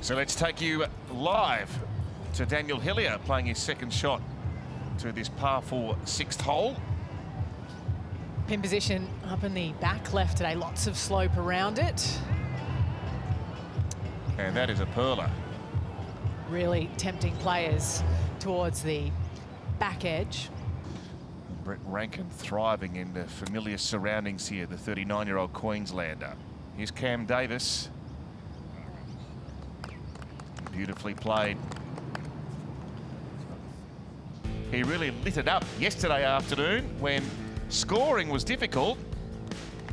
So let's take you live to Daniel Hillier playing his second shot to this par 4 sixth hole. Pin position up in the back left today, lots of slope around it. And that is a perler. Really tempting players towards the back edge. Brett Rankin thriving in the familiar surroundings here, the 39-year-old Queenslander. Here's Cam Davis. Beautifully played. He really lit it up yesterday afternoon when scoring was difficult.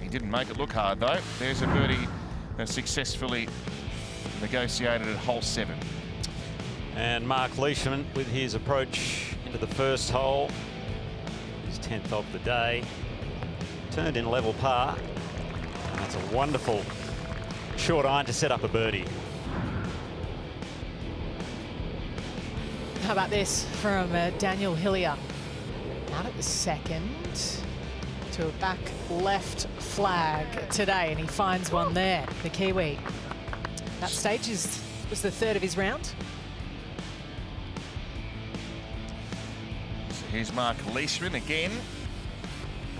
He didn't make it look hard though. There's a birdie successfully negotiated at hole 7. And Mark Leishman with his approach into the first hole. His 10th of the day. Turned in level par. And that's a wonderful short iron to set up a birdie. How about this from Daniel Hillier? Out at the second to a back left flag today, and he finds one there, the Kiwi. That stage was the third of his round. So here's Mark Leishman again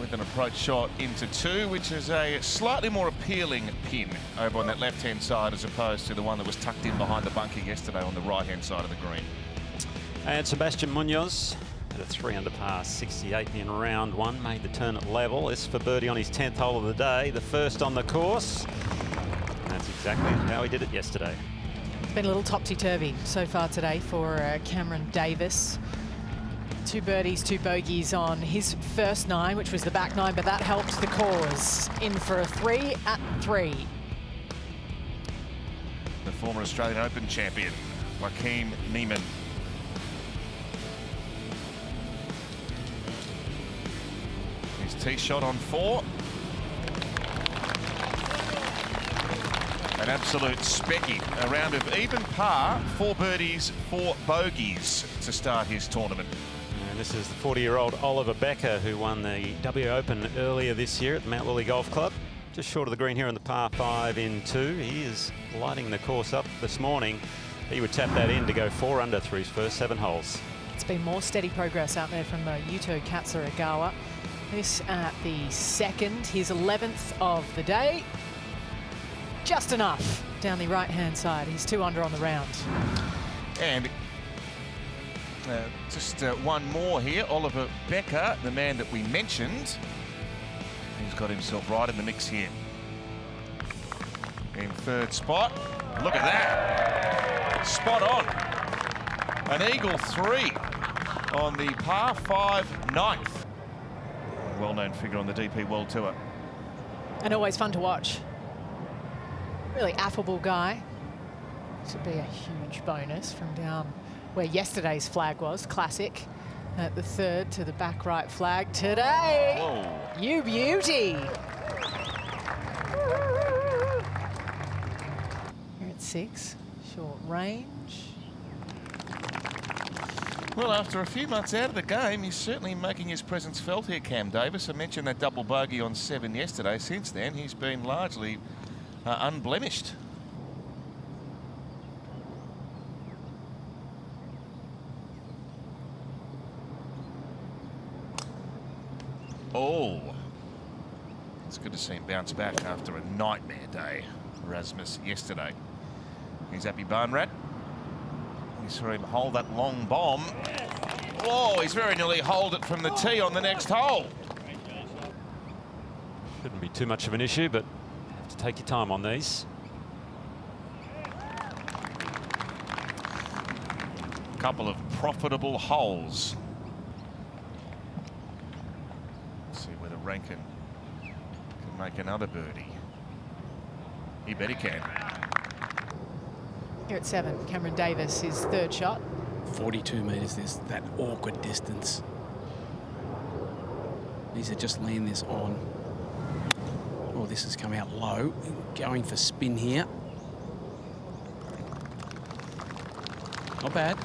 with an approach shot into 2, which is a slightly more appealing pin over on that left-hand side as opposed to the one that was tucked in behind the bunker yesterday on the right-hand side of the green. And Sebastian Munoz at a 3 under par 68 in round 1, made the turn at level. This for birdie on his 10th hole of the day, the first on the course. And that's exactly how he did it yesterday. It's been a little topsy-turvy so far today for Cameron Davis. 2 birdies, 2 bogeys on his first 9, which was the back 9, but that helped the cause. In for a 3 at 3. The former Australian Open champion, Joaquin Niemann. His tee shot on 4. An absolute specky. A round of even par, 4 birdies, 4 bogeys to start his tournament. And this is the 40-year-old Oliver Bekker, who won the W Open earlier this year at the Mount Lily Golf Club. Just short of the green here in the par 5 in 2. He is lighting the course up this morning. He would tap that in to go 4 under through his first 7 holes. It's been more steady progress out there from Yuto Katsuragawa. This at the second, his 11th of the day. Just enough down the right-hand side. He's 2 under on the round. And just one more here. Oliver Bekker, the man that we mentioned. He's got himself right in the mix here. In 3rd spot. Look at that. Spot on. An eagle 3 on the par 5 9th. Well-known figure on the DP World Tour. And always fun to watch. Really affable guy. This would be a huge bonus from down where yesterday's flag was. Classic. At the 3rd to the back right flag today. Whoa. You beauty. Here at 6. Short range. Well, after a few months out of the game, he's certainly making his presence felt here, Cam Davis. I mentioned that double bogey on 7 yesterday. Since then, he's been largely unblemished. Oh, it's good to see him bounce back after a nightmare day, Rasmus, yesterday. Here's Appy Barnrat. We saw him hold that long bomb. Whoa, he's very nearly holed it from the tee on the next hole. Shouldn't be too much of an issue, but you have to take your time on these. Couple of profitable holes. Let's see whether Rankin can make another birdie. He bet he can. Here at 7, Cameron Davis, his 3rd shot. 42 metres, that awkward distance. These are just laying this on. Oh, this has come out low. Going for spin here. Not bad.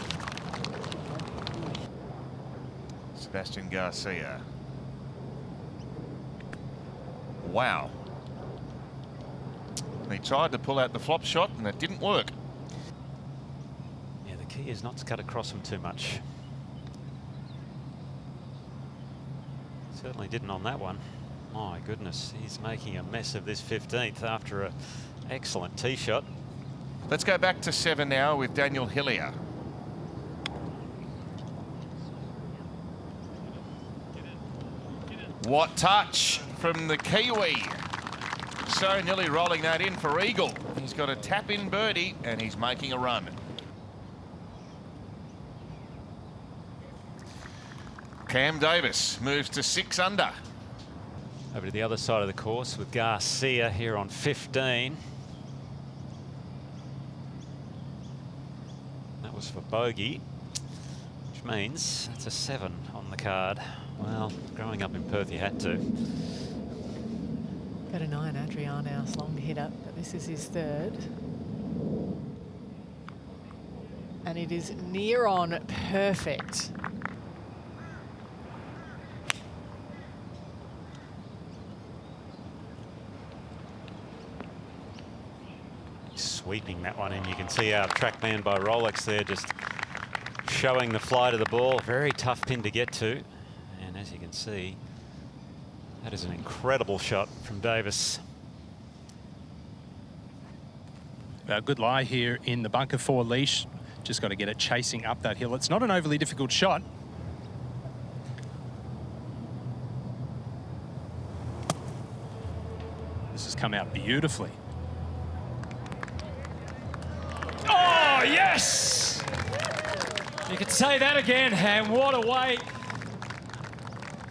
Sebastian Garcia. Wow. He tried to pull out the flop shot and it didn't work. he is not cut across him too much. Certainly didn't on that one. My goodness, he's making a mess of this 15th after an excellent tee shot. Let's go back to 7 now with Daniel Hillier. What touch from the Kiwi. So nearly rolling that in for eagle. He's got a tap-in birdie and he's making a run. Cam Davis moves to 6 under. Over to the other side of the course with Garcia here on 15. That was for bogey, which means it's a 7 on the card. Well, growing up in Perth, you had to. Got a 9, Adriano's long hitter, but this is his 3rd. And it is near on perfect. Sweeping that one in. You can see our TrackMan by Rolex there just showing the flight of the ball. Very tough pin to get to. And as you can see, that is an incredible shot from Davis. A good lie here in the bunker for Leish. Just got to get it chasing up that hill. It's not an overly difficult shot. This has come out beautifully. Oh, yes! You could say that again, and what a way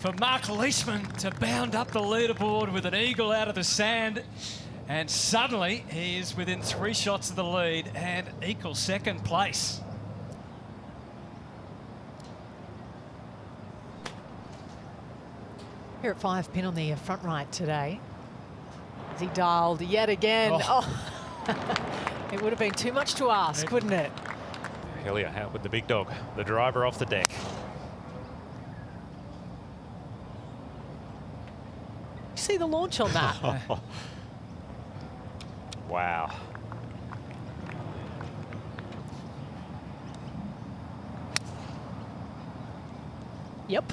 for Mark Leishman to bound up the leaderboard with an eagle out of the sand. And suddenly he is within 3 shots of the lead and equals 2nd place. Here at 5 pin on the front right today. As he dialed yet again. Oh. It would have been too much to ask, wouldn't it? Hillier out with the big dog. The driver off the deck. You see the launch on that? Wow. Yep.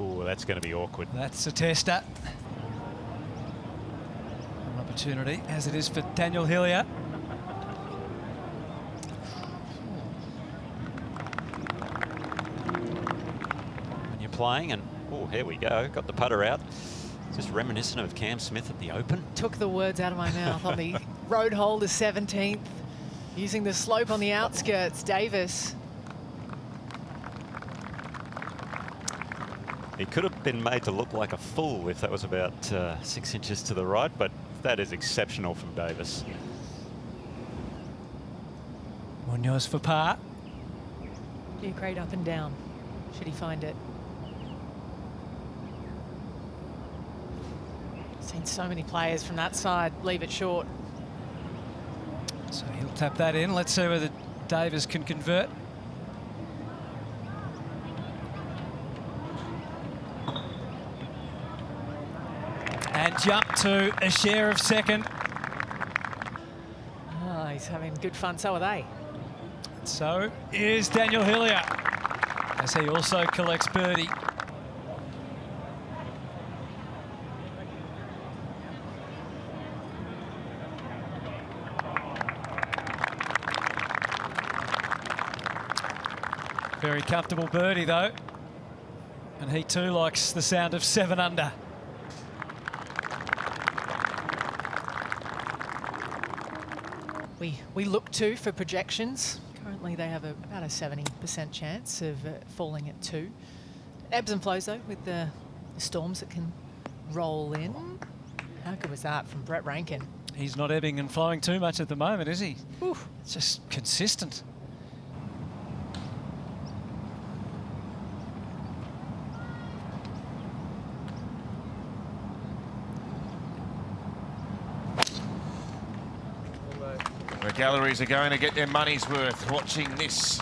Oh, that's going to be awkward. That's a tester. An opportunity, as it is for Daniel Hillier. When you're playing, and oh, here we go. Got the putter out. Just reminiscent of Cam Smith at the Open. Took the words out of my mouth on the road hole to 17th. Using the slope on the outskirts, Davis. He could have been made to look like a fool if that was about 6 inches to the right, but that is exceptional from Davis. Munoz for par. Yeah, great up and down, should he find it. Seen so many players from that side leave it short. So he'll tap that in. Let's see whether Davis can convert. And jump to a share of 2nd. Oh, he's having good fun, so are they. So is Daniel Hillier, as he also collects birdie. Very comfortable birdie though. And he too likes the sound of 7 under. We look to for projections. Currently they have about a 70% chance of falling at 2. Ebbs and flows though with the storms that can roll in. How good was that from Brett Rankin? He's not ebbing and flowing too much at the moment, is he? Oof. It's just consistent. The galleries are going to get their money's worth watching this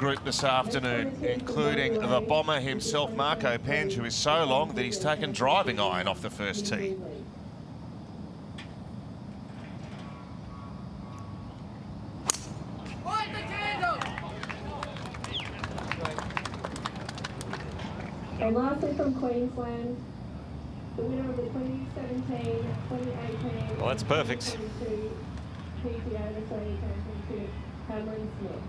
group this afternoon, including the bomber himself, Marco Penge, who is so long that he's taken driving iron off the first tee. And lastly from Queensland, the winner of the 2017-2018 Well, that's perfect. PGA Australian Championship, Cameron Smith.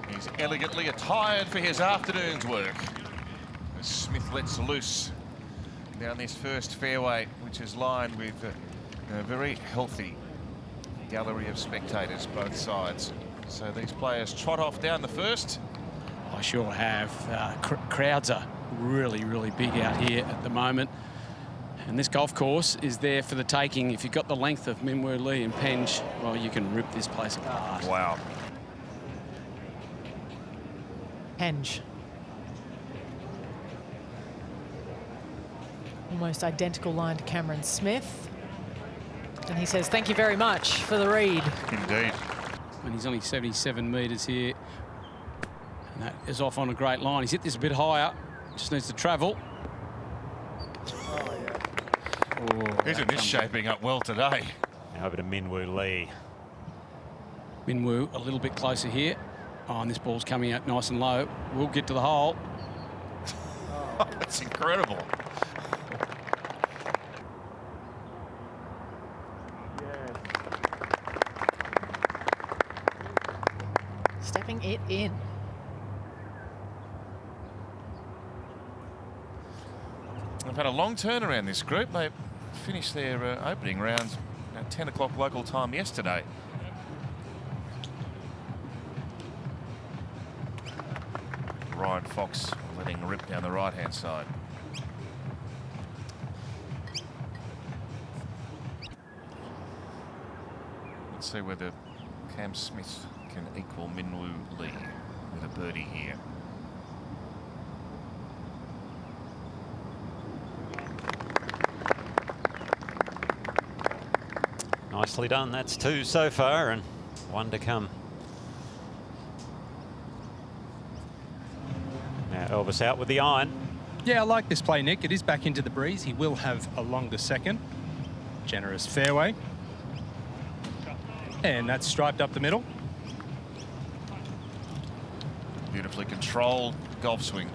He's elegantly attired for his afternoon's work as Smith lets loose down this first fairway, which is lined with a very healthy gallery of spectators both sides. So these players trot off down the first. I sure have. Crowds are really, really big out here at the moment. And this golf course is there for the taking. If you've got the length of Minwoo Lee and Penge, well, you can rip this place apart. Wow. Penge. Almost identical line to Cameron Smith. And he says, thank you very much for the read. Indeed. And he's only 77 metres here. And that is off on a great line. He's hit this a bit higher. Just needs to travel. Isn't this shaping up well today? Now over to Minwoo Lee. Minwoo a little bit closer here. Oh, and this ball's coming out nice and low. We'll get to the hole. That's incredible. Stepping it in. They've had a long turnaround, this group. They finished their opening rounds at 10 o'clock local time yesterday. Ryan Fox letting rip down the right-hand side. Let's see whether Cam Smith can equal Minwoo Lee with a birdie here. Nicely done. That's 2 so far and 1 to come. Now Elvis out with the iron. Yeah, I like this play, Nick. It is back into the breeze. He will have a longer second. Generous fairway. And that's striped up the middle. Beautifully controlled golf swing.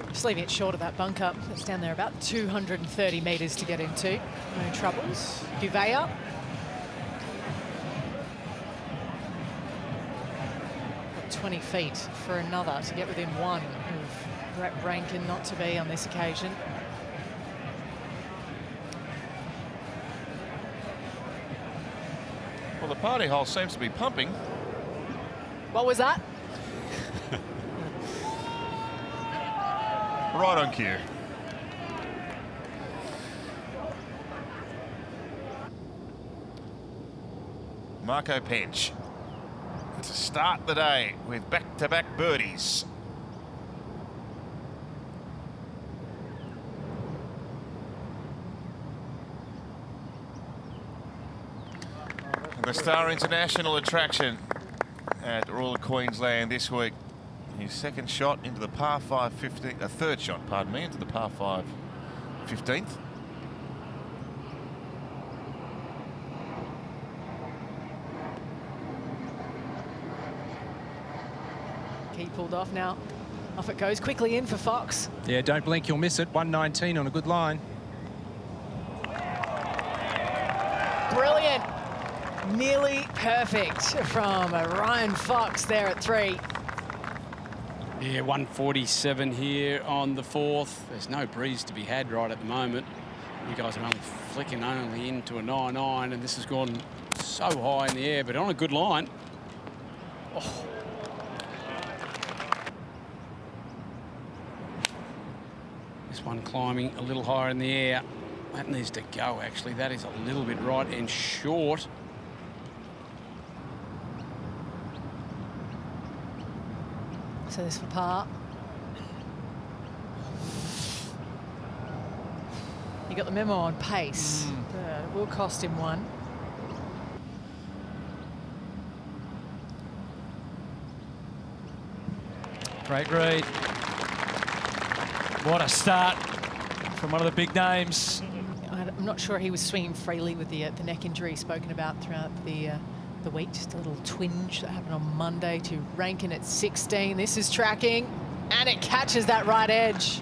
Just leaving it short of that bunker. It's down there about 230 metres to get into. No troubles. Duvet 20 feet for another to get within 1 of Rankin not to be on this occasion. Well, the party hole seems to be pumping. What was that? Right on cue. Marco Penge to start the day with back-to-back birdies. The star international attraction at Royal Queensland this week. His second shot into the par 5 15th, a third shot, pardon me, into the par 5 15th. Key pulled off now. Off it goes quickly in for Fox. Yeah, don't blink, you'll miss it. 119 on a good line. Brilliant. Nearly perfect from Ryan Fox there at 3. Yeah, 147 here on the 4th. There's no breeze to be had right at the moment. You guys are only flicking only into a 9-9, and this has gone so high in the air, but on a good line. Oh. This one climbing a little higher in the air. That needs to go, actually. That is a little bit right and short. So this for par. You got the memo on pace. It will cost him one. Great read. What a start from one of the big names. I'm not sure he was swinging freely with the neck injury spoken about throughout the week. Just a little twinge that happened on Monday to Rankin at 16. This is tracking, and it catches that right edge.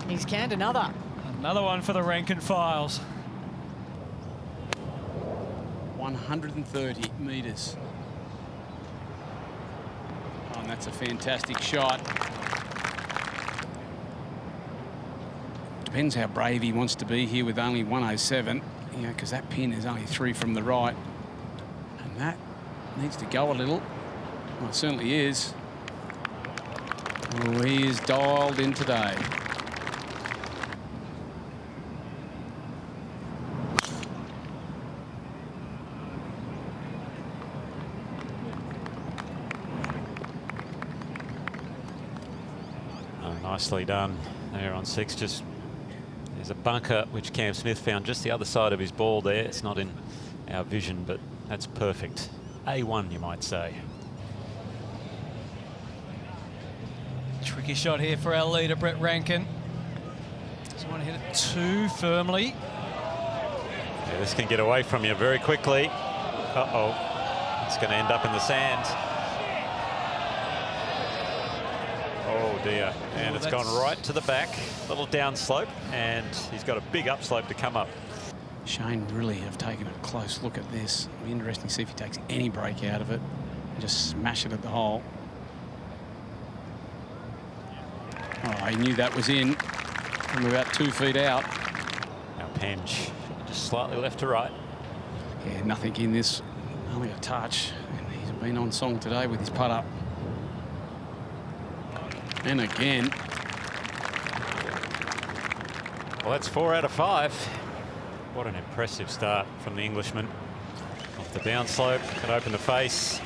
He's canned another. Another one for the Rankin files. 130 metres. Oh, and that's a fantastic shot. Depends how brave he wants to be here with only 107, you know, because that pin is only 3 from the right. And that needs to go a little. Well, it certainly is. Oh, he is dialed in today. Oh, nicely done there on 6. Just there's a bunker which Cam Smith found just the other side of his ball there. It's not in our vision, but that's perfect. A1, you might say. Tricky shot here for our leader, Brett Rankin. Doesn't want to hit it too firmly. Yeah, this can get away from you very quickly. Uh-oh. It's going to end up in the sand. Oh dear, and it's gone right to the back, little down slope, and he's got a big upslope to come up. Shane really have taken a close look at this. It'll be interesting to see if he takes any break out of it and just smash it at the hole. Oh, he knew that was in from about 2 feet out. Now Penge, just slightly left to right. Yeah, nothing in this, only a touch, and he's been on song today with his putt-up. And again. Well, that's 4 out of 5. What an impressive start from the Englishman. Off the downslope, can open the face.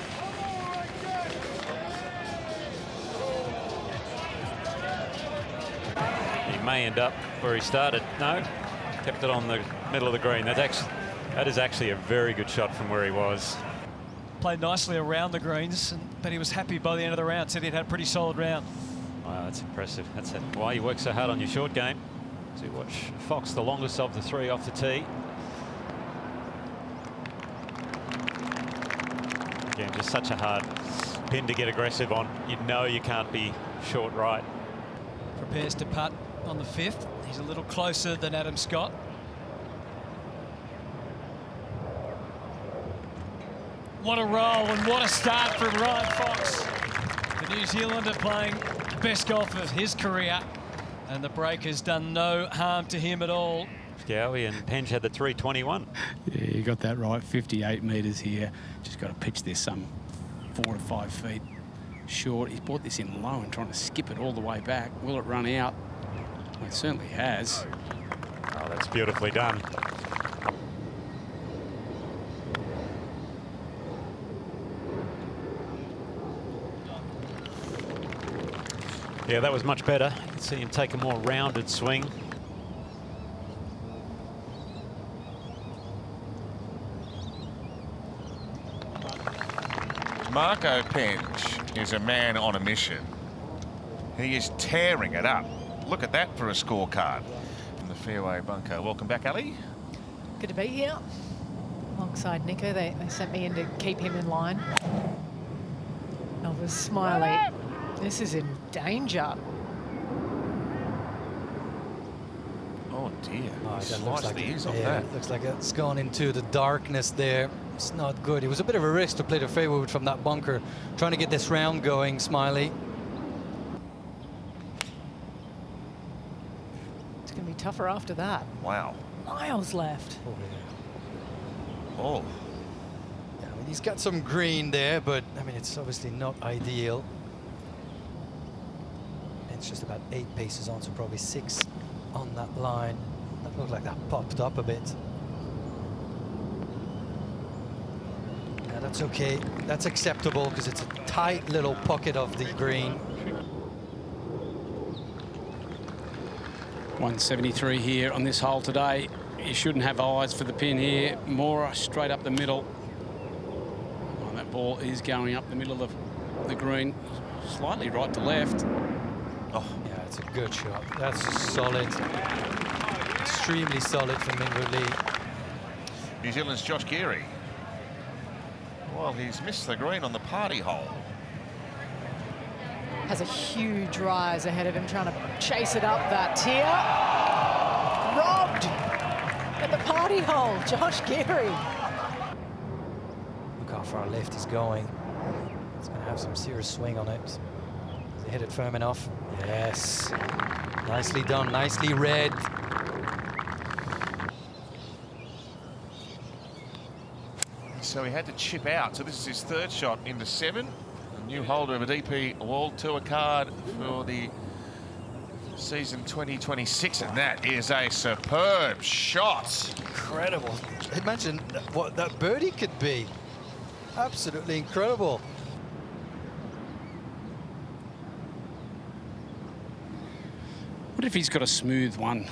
He may end up where he started. No, kept it on the middle of the green. That is actually a very good shot from where he was. Played nicely around the greens, but he was happy by the end of the round. Said he'd had a pretty solid round. Wow, that's impressive. That's why you work so hard on your short game. So you watch Fox, the longest of the 3 off the tee. Again, just such a hard pin to get aggressive on. You know you can't be short right. Prepares to putt on the 5th. He's a little closer than Adam Scott. What a roll and what a start from Ryan Fox. The New Zealander playing the best golf of his career, and the break has done no harm to him at all. Gowie and Penge had the 321. Yeah, you got that right. 58 metres here. Just got to pitch this some 4 to 5 feet short. He's brought this in low and trying to skip it all the way back. Will it run out? It certainly has. Oh, that's beautifully done. Yeah, that was much better. You can see him take a more rounded swing. Marco Penge is a man on a mission. He is tearing it up. Look at that for a scorecard from the fairway bunker. Welcome back, Ali. Good to be here alongside Nico. They sent me in to keep him in line. Elvis, Smylie. This is in danger. Oh dear. Oh, He that sliced the ears off that. It looks like it's gone into the darkness there. It's not good. It was a bit of a risk to play the fairway from that bunker, trying to get this round going, Smylie. It's going to be tougher after that. Wow. Miles left. Oh. Yeah, I mean, he's got some green there, but I mean, it's obviously not ideal. It's just about 8 paces on, so probably 6 on that line. That looked like that popped up a bit. Yeah, that's okay. That's acceptable because it's a tight little pocket of the green. 173 here on this hole today. You shouldn't have eyes for the pin here. More straight up the middle. Oh, that ball is going up the middle of the green, slightly right to left. Oh, yeah, it's a good shot. That's solid. Extremely solid from Minwoo Lee. New Zealand's Josh Geary. Well, he's missed the green on the party hole. Has a huge rise ahead of him, trying to chase it up that tier. Robbed at the party hole, Josh Geary. Look how far left he's going. He's going to have some serious swing on it. Does he hit it firm enough? Yes. Nicely done, nicely read. So he had to chip out. So this is his third shot into 7. A new holder of a DP World Tour card for the season 2026, and that is a superb shot. Incredible. Imagine what that birdie could be. Absolutely incredible. What if he's got a smooth one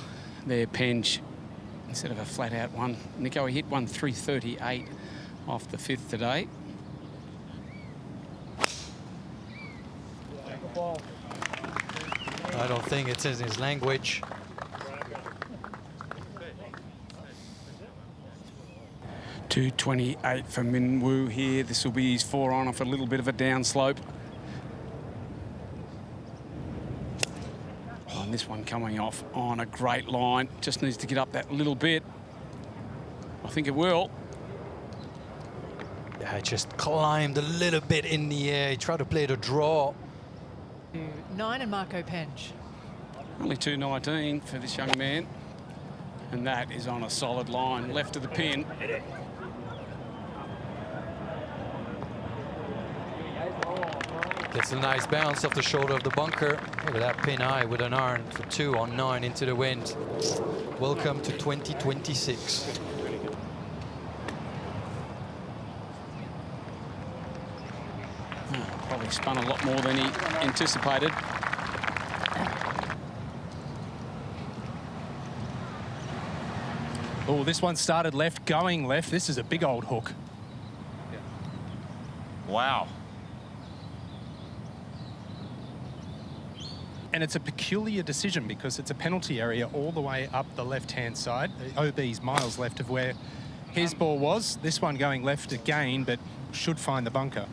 there, Penge, instead of a flat out one? Nico, he hit one 338 off the 5th today. I don't think it's in his language. .228 for Minwoo here. This will be his 4-on off a little bit of a downslope. Oh, and this one coming off on a great line. Just needs to get up that little bit. I think it will. Yeah, just climbed a little bit in the air. He tried to play the draw. 9 and Marco Penge. Only 219 for this young man. And that is on a solid line, left of the pin. Gets a nice bounce off the shoulder of the bunker. Look at that pin high with an iron for 2 on 9 into the wind. Welcome to 2026. Probably spun a lot more than he anticipated. Oh, this one started left, going left. This is a big old hook. Wow. And it's a peculiar decision because it's a penalty area all the way up the left-hand side. OB's miles left of where his ball was. This one going left again, but should find the bunker.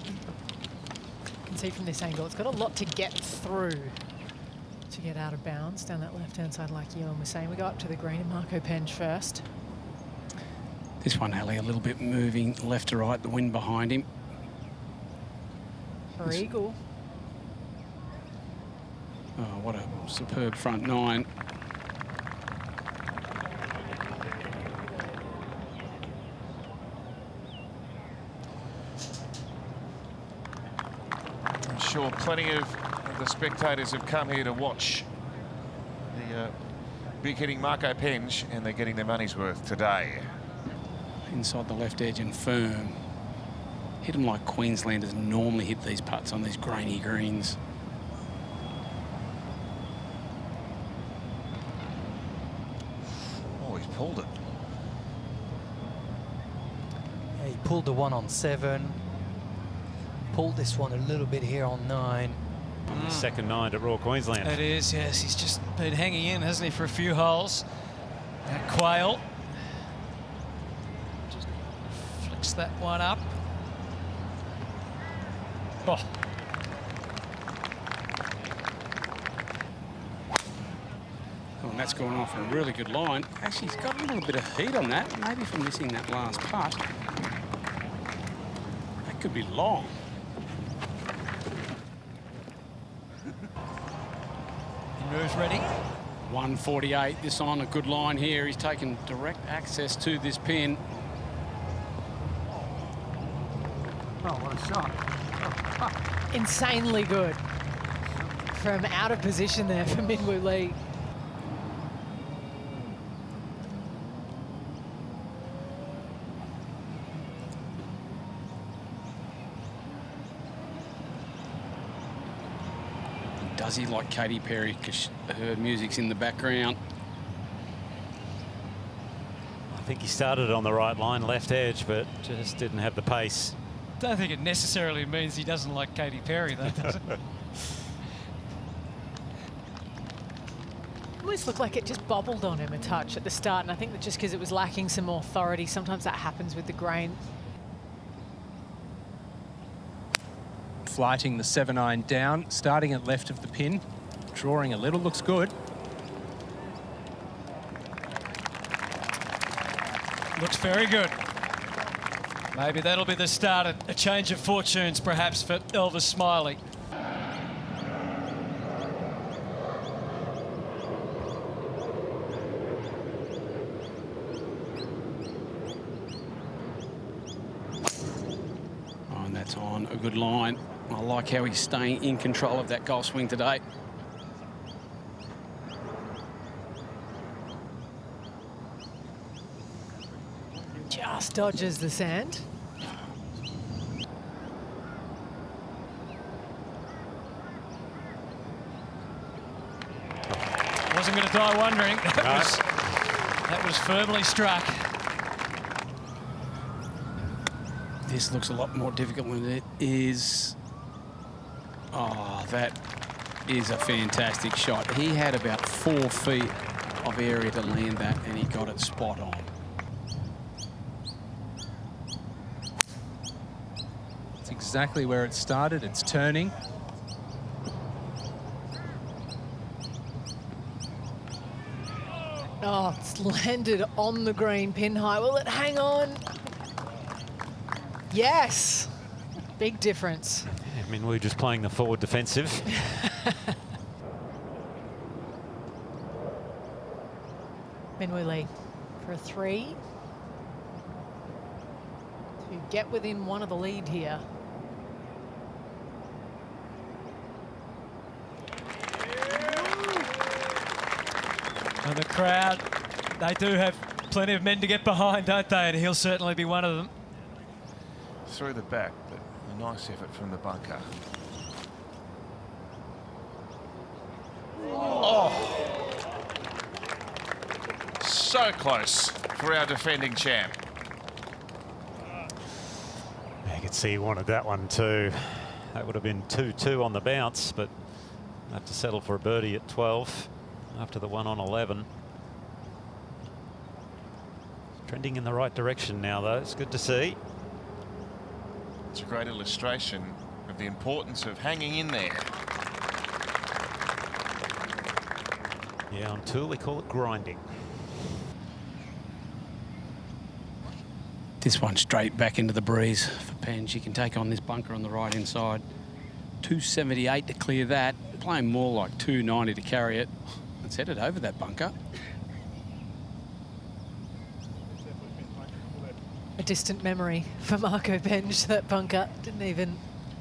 You can see from this angle, it's got a lot to get through to get out of bounds down that left-hand side, like Ewan was saying. We go up to the green and Marco Penge first. This one, Hallie, a little bit moving left to right, the wind behind him. For eagle. Oh, what a superb front 9. I'm sure plenty of the spectators have come here to watch the big hitting Marco Penge, and they're getting their money's worth today. Inside the left edge and firm. Hit them like Queenslanders normally hit these putts on these grainy greens. Oh, he's pulled it. Yeah, he pulled the one on 7. Pulled this one a little bit here on 9. Second 9 at Royal Queensland. It is, yes. He's just been hanging in, hasn't he, for a few holes. That Quail just flicks that one up. Oh. Oh, and that's gone off a really good line. Actually, he's got a little bit of heat on that, maybe from missing that last putt. That could be long. Moves ready. 148, this on a good line here. He's taken direct access to this pin. Oh, what a shot. Insanely good. From out of position there for Minwoo Lee. Does he like Katy Perry? Because her music's in the background. I think he started on the right line, left edge, but just didn't have the pace. Don't think it necessarily means he doesn't like Katy Perry, though, does it? Almost looked like it just bobbled on him a touch at the start, and I think that just because it was lacking some authority, sometimes that happens with the grain. Flighting the 7-iron down, starting at left of the pin, drawing a little, looks good. Looks very good. Maybe that'll be the start of a change of fortunes, perhaps, for Elvis Smylie. Oh, and that's on a good line. I like how he's staying in control of that golf swing today. Just dodges the sand. Wasn't going to die wondering. That was firmly struck. This looks a lot more difficult than it is. Oh, that is a fantastic shot. He had about 4 feet of area to land that, and he got it spot on. It's exactly where it started. It's turning. Oh, it's landed on the green pin high. Will it hang on? Yes. Big difference. I mean, we're just playing the forward defensive. Minwoo Lee for a 3. To get within one of the lead here. And the crowd, they do have plenty of men to get behind, don't they? And he'll certainly be one of them. Through the back, but a nice effort from the bunker. Oh! So close for our defending champ. You could see he wanted that one too. That would have been 2-2 on the bounce, but have to settle for a birdie at 12 after the 1 on 11. Trending in the right direction now, though. It's good to see. It's a great illustration of the importance of hanging in there. Yeah, on tour we call it grinding. This one straight back into the breeze for Penge. He can take on this bunker on the right-hand side. 278 to clear that. Playing more like 290 to carry it. It's headed over that bunker. A distant memory for Marco Penge, that bunker. Didn't even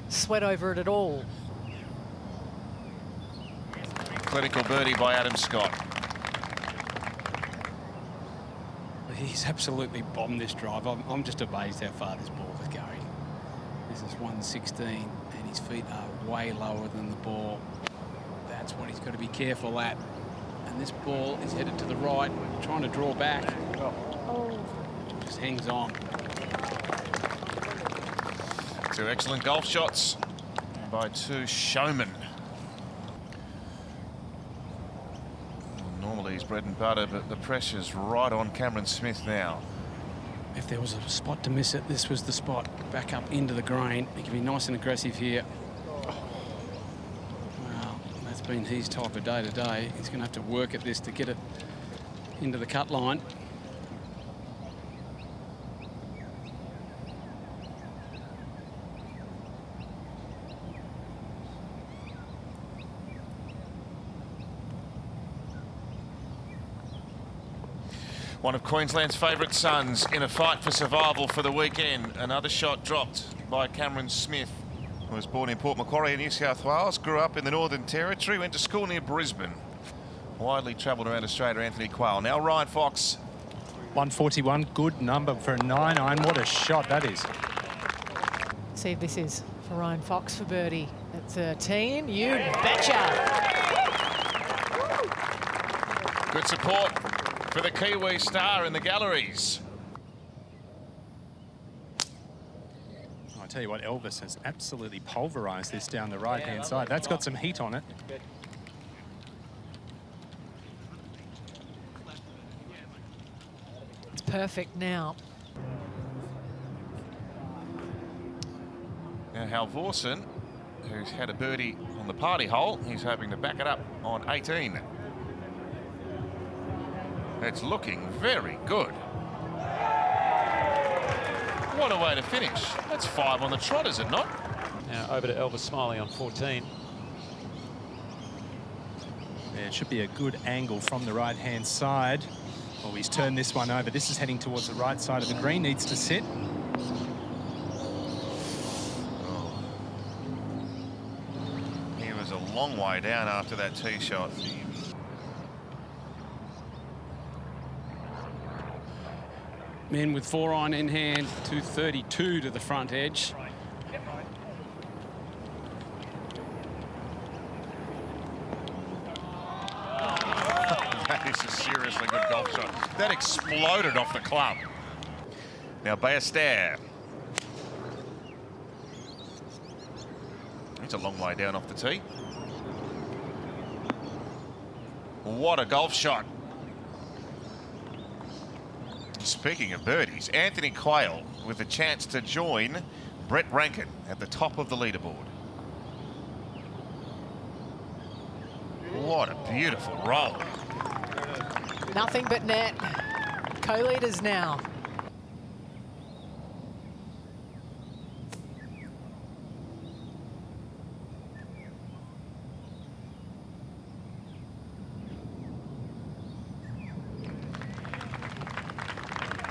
sweat over it at all. Clinical birdie by Adam Scott. He's absolutely bombed this drive. I'm just amazed how far this ball is going. This is 116 and his feet are way lower than the ball. That's what he's got to be careful at. And this ball is headed to the right, trying to draw back. Oh. Just hangs on. 2 excellent golf shots by 2 showmen. Normally he's bread and butter, but the pressure's right on Cameron Smith now. If there was a spot to miss it, this was the spot. Back up into the grain. He can be nice and aggressive here. Well, that's been his type of day today. He's going to have to work at this to get it into the cut line. One of Queensland's favourite sons in a fight for survival for the weekend. Another shot dropped by Cameron Smith, who was born in Port Macquarie in New South Wales, grew up in the Northern Territory, went to school near Brisbane. Widely travelled around Australia, Anthony Quayle. Now Ryan Fox. 141, good number for a 9-iron. What a shot that is. See if this is for Ryan Fox for birdie. At 13, you betcha. Good support for the Kiwi star in the galleries. I tell you what, Elvis has absolutely pulverised this down the right-hand side. That's got some heat on it. It's perfect now. Now Halvorsen, who's had a birdie on the party hole, he's hoping to back it up on 18. It's looking very good. What a way to finish. That's 5 on the trot, is it not? Now over to Elvis Smylie on 14. Yeah, it should be a good angle from the right-hand side. Oh, he's turned this one over. This is heading towards the right side of the green. Needs to sit. Oh. He was a long way down after that tee shot. Men with 4-iron in hand, 232 to the front edge. That is a seriously good golf shot. That exploded off the club. Now Ballester. It's a long way down off the tee. What a golf shot. Speaking of birdies, Anthony Quayle with a chance to join Brett Rankin at the top of the leaderboard. What a beautiful roll. Nothing but net. Co-leaders now.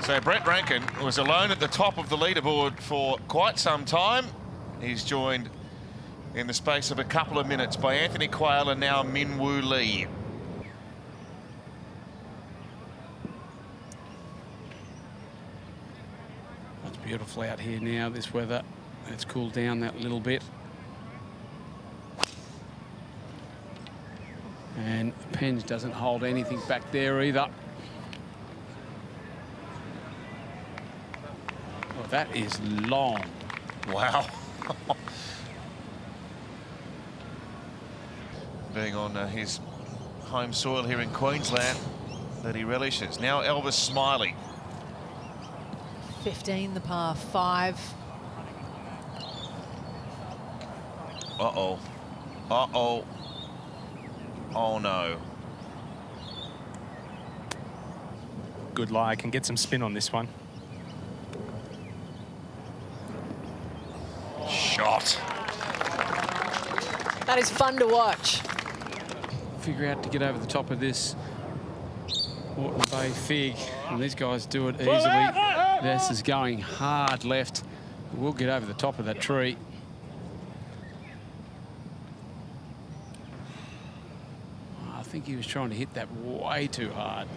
So Brett Rankin was alone at the top of the leaderboard for quite some time. He's joined in the space of a couple of minutes by Anthony Quayle and now Minwoo Lee. It's beautiful out here now, this weather. It's cooled down that little bit. And Penge doesn't hold anything back there either. Oh, that is long. Wow. Being on his home soil here in Queensland that he relishes. Now Elvis Smylie. 15, the par 5. Uh-oh. Uh-oh. Oh, no. Good lie. Can get some spin on this one. Shot. That is fun to watch. Figure out to get over the top of this Moreton Bay Fig, and these guys do it easily. This is going hard left. We'll get over the top of that tree. I think he was trying to hit that way too hard.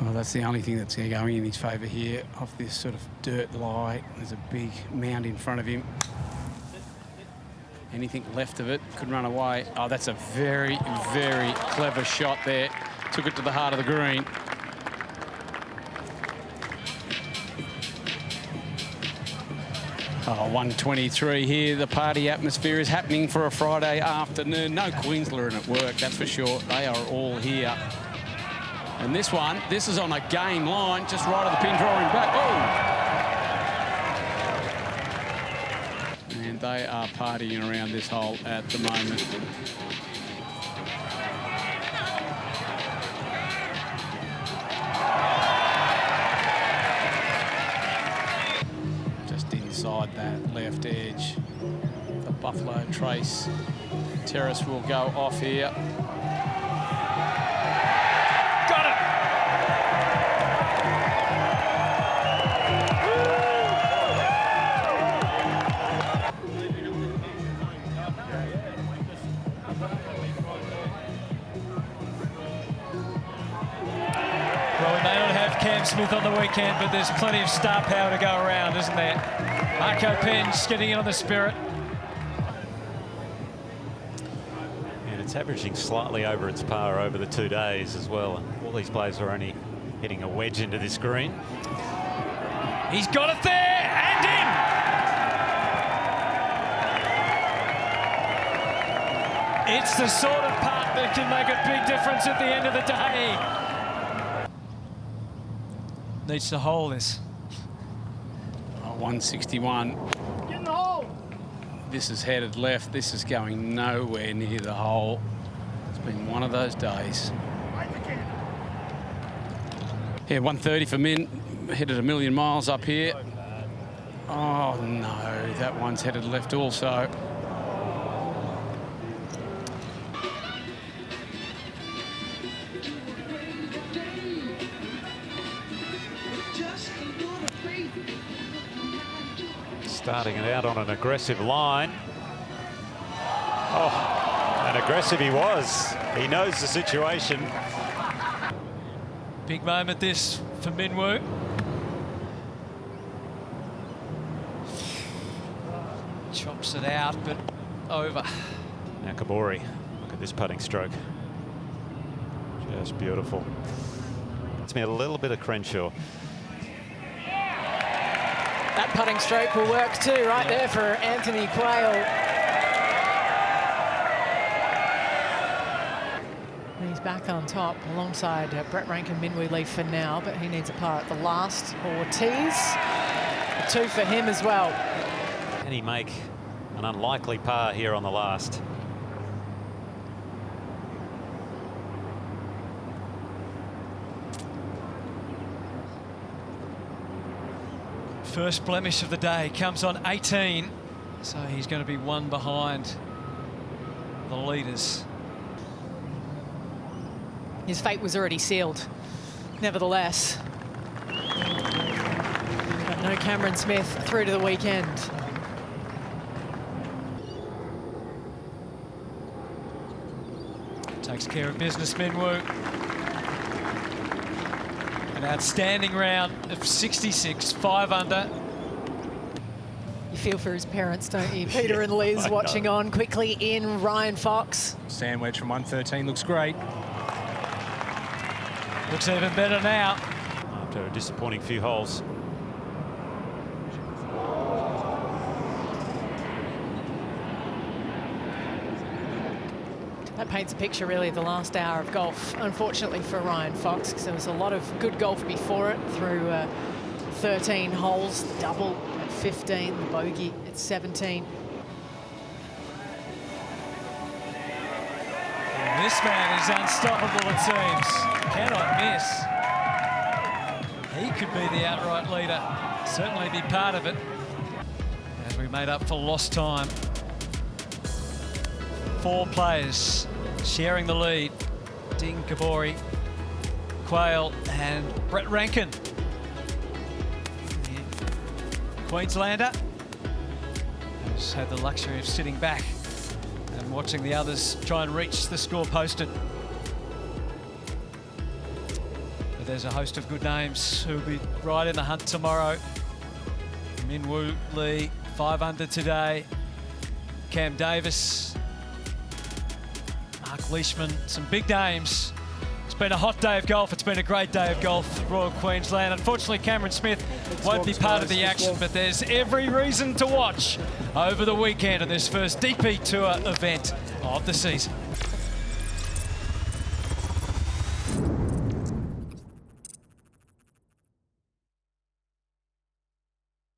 Well, that's the only thing that's going in his favour here, off this sort of dirt lie. There's a big mound in front of him. Anything left of it could run away. Oh, that's a very, very clever shot there. Took it to the heart of the green. Oh, 123 here. The party atmosphere is happening for a Friday afternoon. No Queensland at work, that's for sure. They are all here. And this one, this is on a game line, just right of the pin, drawing back. Oh! And they are partying around this hole at the moment. Just inside that left edge. The Buffalo Trace Terrace will go off here. Smith on the weekend, but there's plenty of star power to go around, isn't there? Marco Penge getting in on the spirit. It's averaging slightly over its par over the 2 days as well. All these players are only hitting a wedge into this green. He's got it there and in. It's the sort of putt that can make a big difference at the end of the day. Needs to hold this. 161. Get in the hole. This is headed left. This is going nowhere near the hole. It's been one of those days. Yeah, 130 for Min. Headed a million miles up here. Oh no, that one's headed left also. Starting it out on an aggressive line. Oh, and aggressive he was. He knows the situation. Big moment this for Minwoo. Chops it out, but over. Now Kabori, look at this putting stroke. Just beautiful. It's me a little bit of Crenshaw. That putting stroke will work too, right there for Anthony Quayle. He's back on top alongside Brett Rankin, Minwoo Lee for now, but he needs a par at the last. Ortiz, a 2 for him as well. Can he make an unlikely par here on the last? First blemish of the day comes on 18, so he's going to be one behind the leaders. His fate was already sealed. Nevertheless, but no Cameron Smith through to the weekend. Takes care of business, Minwoo. An outstanding round of 66, 5 under. You feel for his parents, don't you? Peter and Liz watching on. Quickly in, Ryan Fox. Sand wedge from 113 looks great. Looks even better now. After a disappointing few holes. That paints a picture really of the last hour of golf, unfortunately for Ryan Fox, because there was a lot of good golf before it through 13 holes, the double at 15, the bogey at 17. And this man is unstoppable, it seems. Cannot miss. He could be the outright leader, certainly be part of it. As we made up for lost time. 4 players sharing the lead. Ding, Kabori, Quayle and Brett Rankin. The Queenslander has had the luxury of sitting back and watching the others try and reach the score posted. But there's a host of good names who'll be right in the hunt tomorrow. Minwoo Lee, 5 under today. Cam Davis, Leishman, some big names. It's been a hot day of golf. It's been a great day of golf at Royal Queensland. Unfortunately, Cameron Smith won't be part of the action, but there's every reason to watch over the weekend in this first DP Tour event of the season.